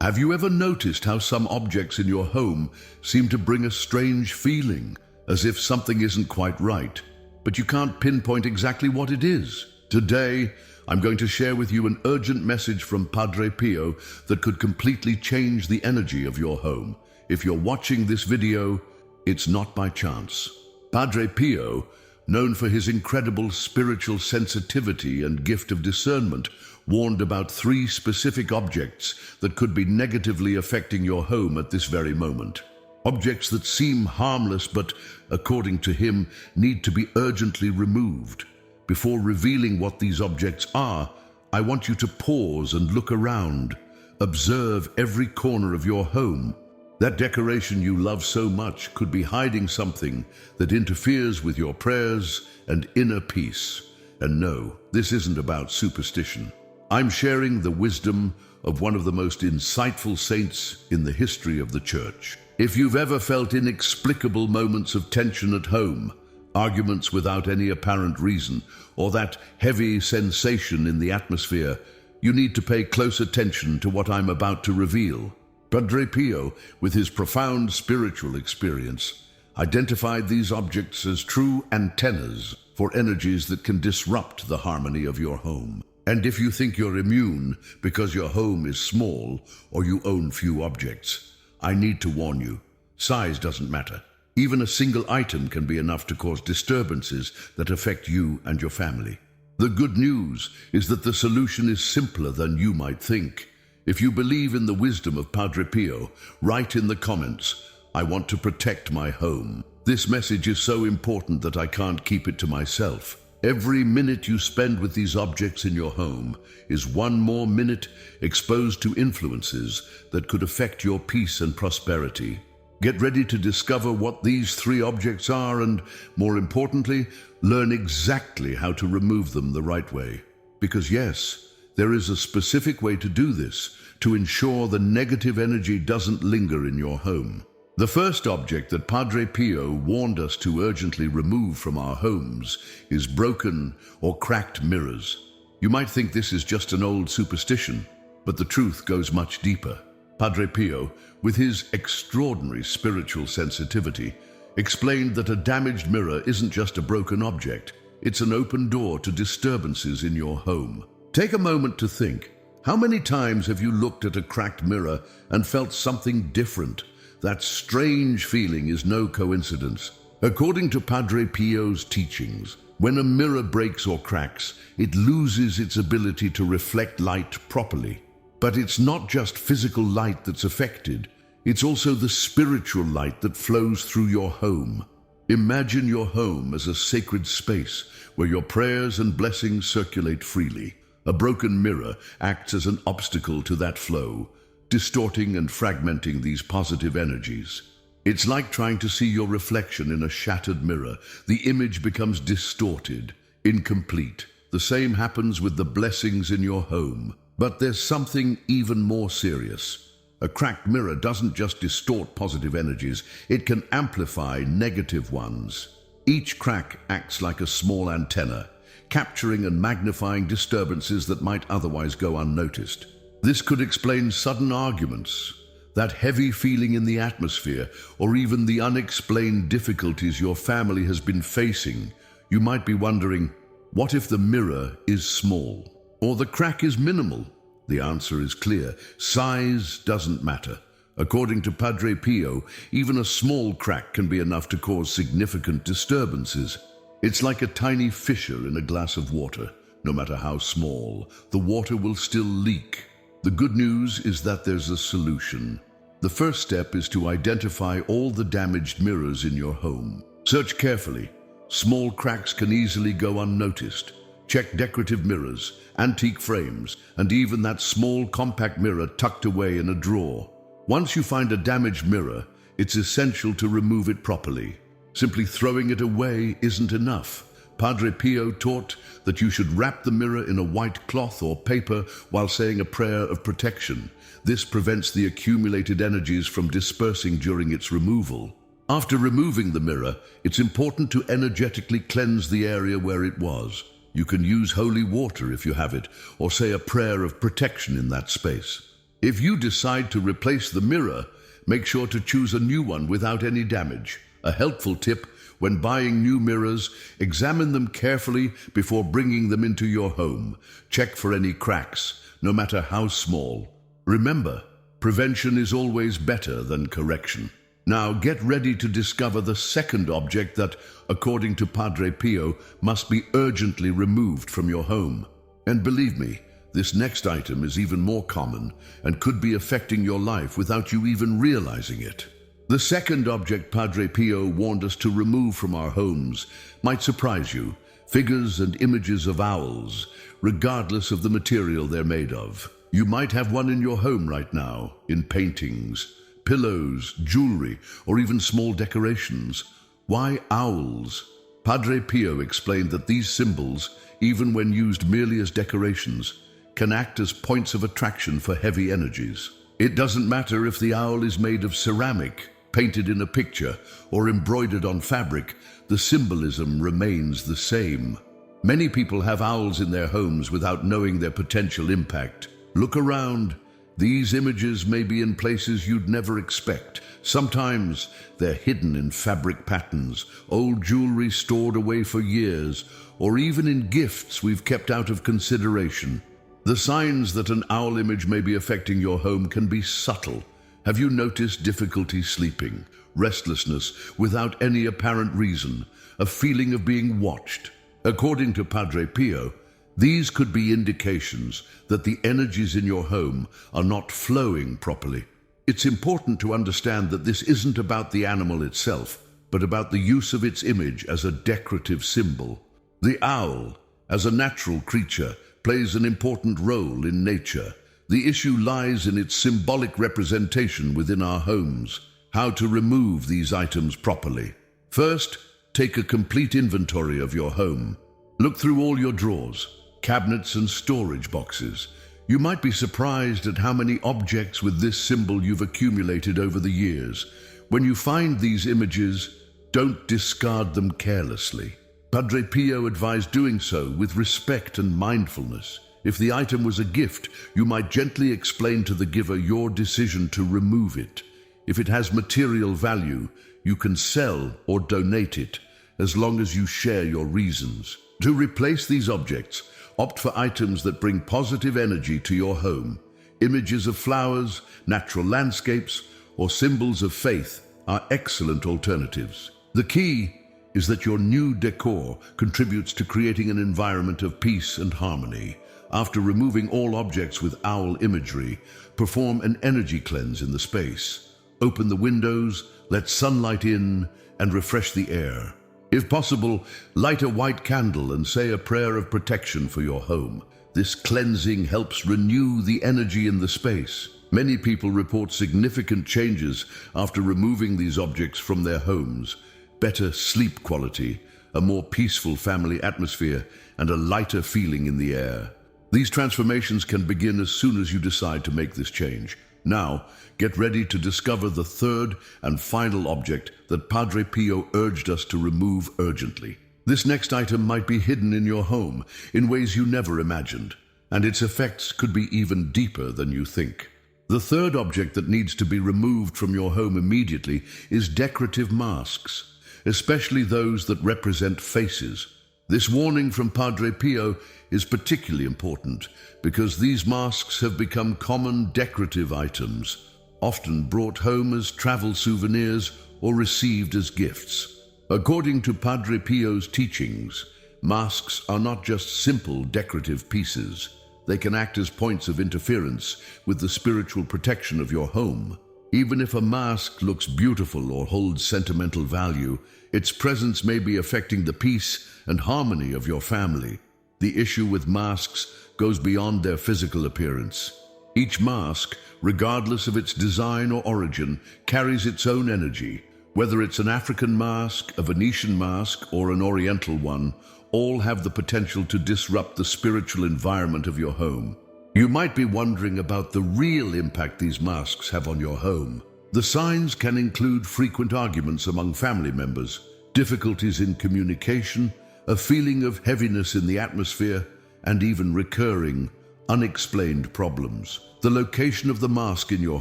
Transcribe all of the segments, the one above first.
Have you ever noticed how some objects in your home seem to bring a strange feeling, as if something isn't quite right, but you can't pinpoint exactly what it is? Today, I'm going to share with you an urgent message from Padre Pio that could completely change the energy of your home. If you're watching this video, it's not by chance. Padre Pio, known for his incredible spiritual sensitivity and gift of discernment, warned about 3 specific objects that could be negatively affecting your home at this very moment. Objects that seem harmless but, according to him, need to be urgently removed. Before revealing what these objects are, I want you to pause and look around. Observe every corner of your home. That decoration you love so much could be hiding something that interferes with your prayers and inner peace. And no, this isn't about superstition. I'm sharing the wisdom of one of the most insightful saints in the history of the Church. If you've ever felt inexplicable moments of tension at home, arguments without any apparent reason, or that heavy sensation in the atmosphere, you need to pay close attention to what I'm about to reveal. Padre Pio, with his profound spiritual experience, identified these objects as true antennas for energies that can disrupt the harmony of your home. And if you think you're immune because your home is small or you own few objects, I need to warn you, size doesn't matter. Even a single item can be enough to cause disturbances that affect you and your family. The good news is that the solution is simpler than you might think. If you believe in the wisdom of Padre Pio, write in the comments, "I want to protect my home." This message is so important that I can't keep it to myself. Every minute you spend with these objects in your home is one more minute exposed to influences that could affect your peace and prosperity. Get ready to discover what these 3 objects are and, more importantly, learn exactly how to remove them the right way. Because yes, there is a specific way to do this to ensure the negative energy doesn't linger in your home. The first object that Padre Pio warned us to urgently remove from our homes is broken or cracked mirrors. You might think this is just an old superstition, but the truth goes much deeper. Padre Pio, with his extraordinary spiritual sensitivity, explained that a damaged mirror isn't just a broken object, it's an open door to disturbances in your home. Take a moment to think. How many times have you looked at a cracked mirror and felt something different? That strange feeling is no coincidence. According to Padre Pio's teachings, when a mirror breaks or cracks, it loses its ability to reflect light properly. But it's not just physical light that's affected, it's also the spiritual light that flows through your home. Imagine your home as a sacred space where your prayers and blessings circulate freely. A broken mirror acts as an obstacle to that flow, distorting and fragmenting these positive energies. It's like trying to see your reflection in a shattered mirror. The image becomes distorted, incomplete. The same happens with the blessings in your home. But there's something even more serious. A cracked mirror doesn't just distort positive energies, it can amplify negative ones. Each crack acts like a small antenna, capturing and magnifying disturbances that might otherwise go unnoticed. This could explain sudden arguments, that heavy feeling in the atmosphere, or even the unexplained difficulties your family has been facing. You might be wondering, what if the mirror is small, or the crack is minimal? The answer is clear. Size doesn't matter. According to Padre Pio, even a small crack can be enough to cause significant disturbances. It's like a tiny fissure in a glass of water. No matter how small, the water will still leak. The good news is that there's a solution. The first step is to identify all the damaged mirrors in your home. Search carefully. Small cracks can easily go unnoticed. Check decorative mirrors, antique frames, and even that small compact mirror tucked away in a drawer. Once you find a damaged mirror, it's essential to remove it properly. Simply throwing it away isn't enough. Padre Pio taught that you should wrap the mirror in a white cloth or paper while saying a prayer of protection. This prevents the accumulated energies from dispersing during its removal. After removing the mirror, it's important to energetically cleanse the area where it was. You can use holy water if you have it, or say a prayer of protection in that space. If you decide to replace the mirror, make sure to choose a new one without any damage. A helpful tip: when buying new mirrors, examine them carefully before bringing them into your home. Check for any cracks, no matter how small. Remember, prevention is always better than correction. Now get ready to discover the second object that, according to Padre Pio, must be urgently removed from your home. And believe me, this next item is even more common and could be affecting your life without you even realizing it. The second object Padre Pio warned us to remove from our homes might surprise you: figures and images of owls, regardless of the material they're made of. You might have one in your home right now, in paintings, pillows, jewelry, or even small decorations. Why owls? Padre Pio explained that these symbols, even when used merely as decorations, can act as points of attraction for heavy energies. It doesn't matter if the owl is made of ceramic, painted in a picture, or embroidered on fabric, the symbolism remains the same. Many people have owls in their homes without knowing their potential impact. Look around. These images may be in places you'd never expect. Sometimes they're hidden in fabric patterns, old jewelry stored away for years, or even in gifts we've kept out of consideration. The signs that an owl image may be affecting your home can be subtle. Have you noticed difficulty sleeping, restlessness without any apparent reason, a feeling of being watched? According to Padre Pio, these could be indications that the energies in your home are not flowing properly. It's important to understand that this isn't about the animal itself, but about the use of its image as a decorative symbol. The owl, as a natural creature, plays an important role in nature. The issue lies in its symbolic representation within our homes. How to remove these items properly. First, take a complete inventory of your home. Look through all your drawers, cabinets, and storage boxes. You might be surprised at how many objects with this symbol you've accumulated over the years. When you find these images, don't discard them carelessly. Padre Pio advised doing so with respect and mindfulness. If the item was a gift, you might gently explain to the giver your decision to remove it. If it has material value, you can sell or donate it, as long as you share your reasons. To replace these objects, opt for items that bring positive energy to your home. Images of flowers, natural landscapes, or symbols of faith are excellent alternatives. The key is that your new decor contributes to creating an environment of peace and harmony. After removing all objects with owl imagery, perform an energy cleanse in the space. Open the windows, let sunlight in, and refresh the air. If possible, light a white candle and say a prayer of protection for your home. This cleansing helps renew the energy in the space. Many people report significant changes after removing these objects from their homes. Better sleep quality, a more peaceful family atmosphere, and a lighter feeling in the air. These transformations can begin as soon as you decide to make this change. Now, get ready to discover the third and final object that Padre Pio urged us to remove urgently. This next item might be hidden in your home in ways you never imagined, and its effects could be even deeper than you think. The third object that needs to be removed from your home immediately is decorative masks, especially those that represent faces. This warning from Padre Pio is particularly important because these masks have become common decorative items, often brought home as travel souvenirs or received as gifts. According to Padre Pio's teachings, masks are not just simple decorative pieces. They can act as points of interference with the spiritual protection of your home. Even if a mask looks beautiful or holds sentimental value, its presence may be affecting the peace and harmony of your family. The issue with masks goes beyond their physical appearance. Each mask, regardless of its design or origin, carries its own energy. Whether it's an African mask, a Venetian mask, or an Oriental one, all have the potential to disrupt the spiritual environment of your home. You might be wondering about the real impact these masks have on your home. The signs can include frequent arguments among family members, difficulties in communication, a feeling of heaviness in the atmosphere, and even recurring, unexplained problems. The location of the mask in your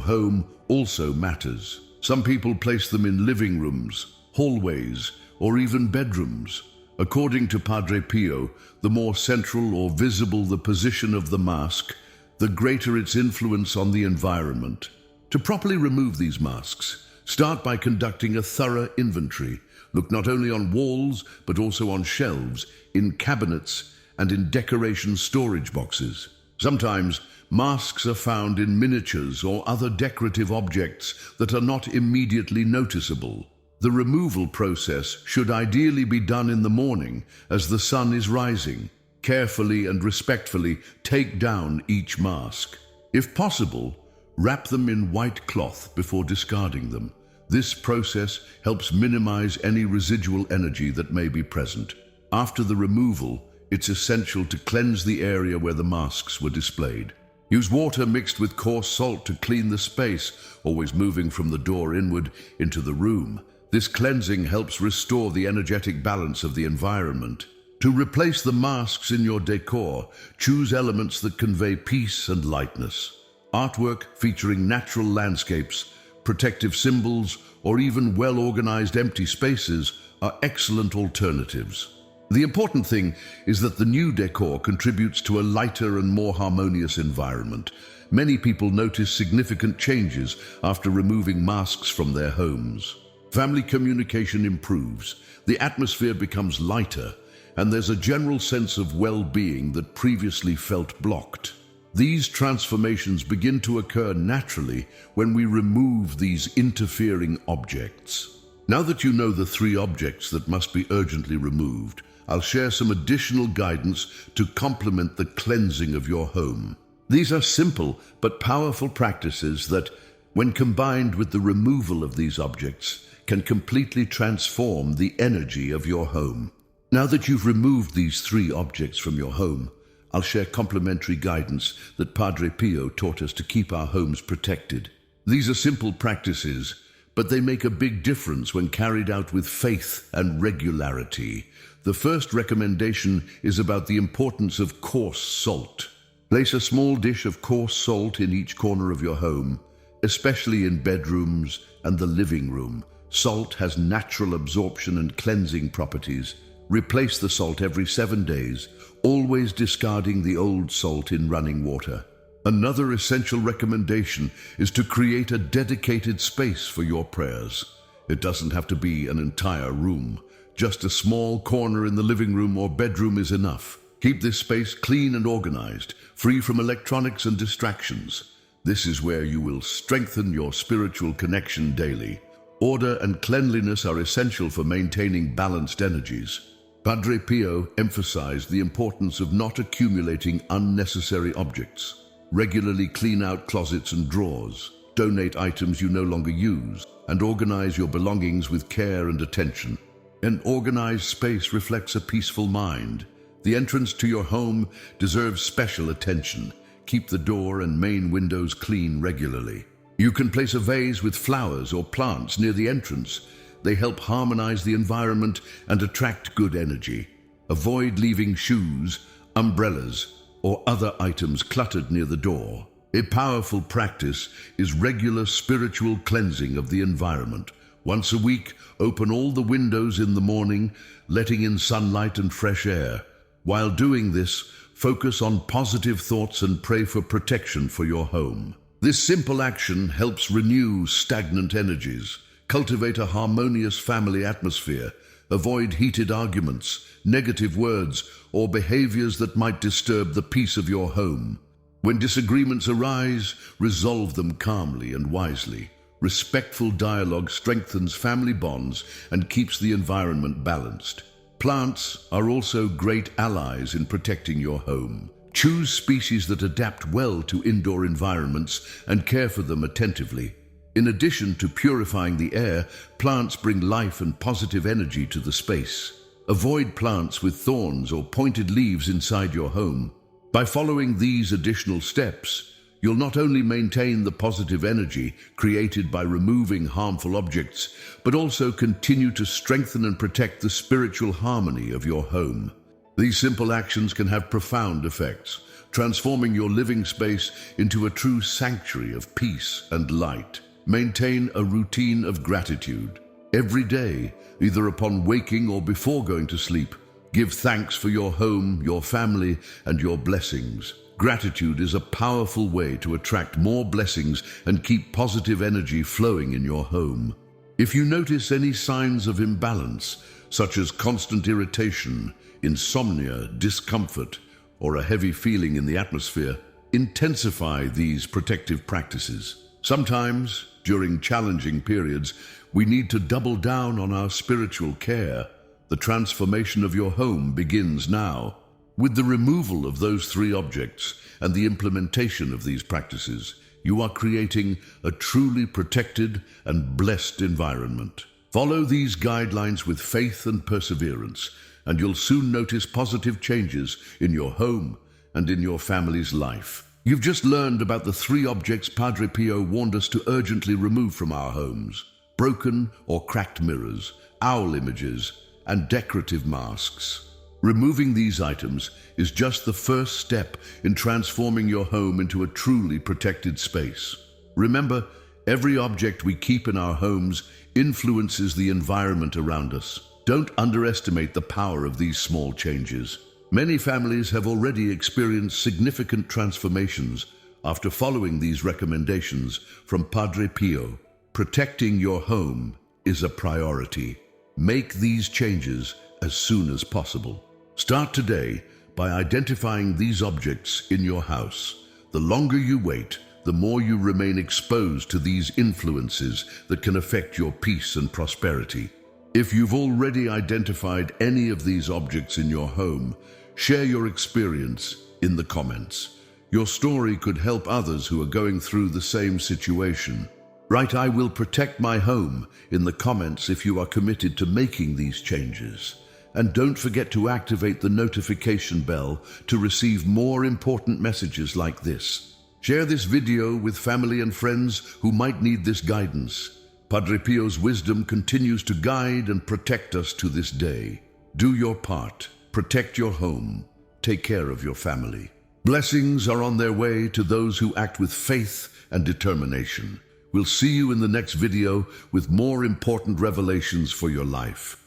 home also matters. Some people place them in living rooms, hallways, or even bedrooms. According to Padre Pio, the more central or visible the position of the mask, the greater its influence on the environment. To properly remove these masks, start by conducting a thorough inventory. Look not only on walls, but also on shelves, in cabinets, and in decoration storage boxes. Sometimes, masks are found in miniatures or other decorative objects that are not immediately noticeable. The removal process should ideally be done in the morning as the sun is rising. Carefully and respectfully take down each mask. If possible, wrap them in white cloth before discarding them. This process helps minimize any residual energy that may be present. After the removal, it's essential to cleanse the area where the masks were displayed. Use water mixed with coarse salt to clean the space, always moving from the door inward into the room. This cleansing helps restore the energetic balance of the environment. To replace the masks in your decor, choose elements that convey peace and lightness. Artwork featuring natural landscapes, protective symbols, or even well-organized empty spaces are excellent alternatives. The important thing is that the new decor contributes to a lighter and more harmonious environment. Many people notice significant changes after removing masks from their homes. Family communication improves, the atmosphere becomes lighter, and there's a general sense of well-being that previously felt blocked. These transformations begin to occur naturally when we remove these interfering objects. Now that you know the 3 objects that must be urgently removed, I'll share some additional guidance to complement the cleansing of your home. These are simple but powerful practices that, when combined with the removal of these objects, can completely transform the energy of your home. Now that you've removed these 3 objects from your home, I'll share complementary guidance that Padre Pio taught us to keep our homes protected. These are simple practices, but they make a big difference when carried out with faith and regularity. The first recommendation is about the importance of coarse salt. Place a small dish of coarse salt in each corner of your home, especially in bedrooms and the living room. Salt has natural absorption and cleansing properties. Replace the salt every 7 days, always discarding the old salt in running water. Another essential recommendation is to create a dedicated space for your prayers. It doesn't have to be an entire room. Just a small corner in the living room or bedroom is enough. Keep this space clean and organized, free from electronics and distractions. This is where you will strengthen your spiritual connection daily. Order and cleanliness are essential for maintaining balanced energies. Padre Pio emphasized the importance of not accumulating unnecessary objects. Regularly clean out closets and drawers, donate items you no longer use, and organize your belongings with care and attention. An organized space reflects a peaceful mind. The entrance to your home deserves special attention. Keep the door and main windows clean regularly. You can place a vase with flowers or plants near the entrance. They help harmonize the environment and attract good energy. Avoid leaving shoes, umbrellas, or other items cluttered near the door. A powerful practice is regular spiritual cleansing of the environment. Once a week, open all the windows in the morning, letting in sunlight and fresh air. While doing this, focus on positive thoughts and pray for protection for your home. This simple action helps renew stagnant energies, cultivate a harmonious family atmosphere, avoid heated arguments, negative words, or behaviors that might disturb the peace of your home. When disagreements arise, resolve them calmly and wisely. Respectful dialogue strengthens family bonds and keeps the environment balanced. Plants are also great allies in protecting your home. Choose species that adapt well to indoor environments and care for them attentively. In addition to purifying the air, plants bring life and positive energy to the space. Avoid plants with thorns or pointed leaves inside your home. By following these additional steps, you'll not only maintain the positive energy created by removing harmful objects, but also continue to strengthen and protect the spiritual harmony of your home. These simple actions can have profound effects, transforming your living space into a true sanctuary of peace and light. Maintain a routine of gratitude. Every day, either upon waking or before going to sleep, give thanks for your home, your family, and your blessings. Gratitude is a powerful way to attract more blessings and keep positive energy flowing in your home. If you notice any signs of imbalance, such as constant irritation, insomnia, discomfort, or a heavy feeling in the atmosphere, intensify these protective practices. Sometimes, during challenging periods, we need to double down on our spiritual care. The transformation of your home begins now. With the removal of those three objects and the implementation of these practices, you are creating a truly protected and blessed environment. Follow these guidelines with faith and perseverance, and you'll soon notice positive changes in your home and in your family's life. You've just learned about the three objects Padre Pio warned us to urgently remove from our homes: broken or cracked mirrors, owl images, and decorative masks. Removing these items is just the first step in transforming your home into a truly protected space. Remember, every object we keep in our homes influences the environment around us. Don't underestimate the power of these small changes. Many families have already experienced significant transformations after following these recommendations from Padre Pio. Protecting your home is a priority. Make these changes as soon as possible. Start today by identifying these objects in your house. The longer you wait, the more you remain exposed to these influences that can affect your peace and prosperity. If you've already identified any of these objects in your home, share your experience in the comments. Your story could help others who are going through the same situation. Write "I will protect my home" in the comments if you are committed to making these changes. And don't forget to activate the notification bell to receive more important messages like this. Share this video with family and friends who might need this guidance. Padre Pio's wisdom continues to guide and protect us to this day. Do your part. Protect your home. Take care of your family. Blessings are on their way to those who act with faith and determination. We'll see you in the next video with more important revelations for your life.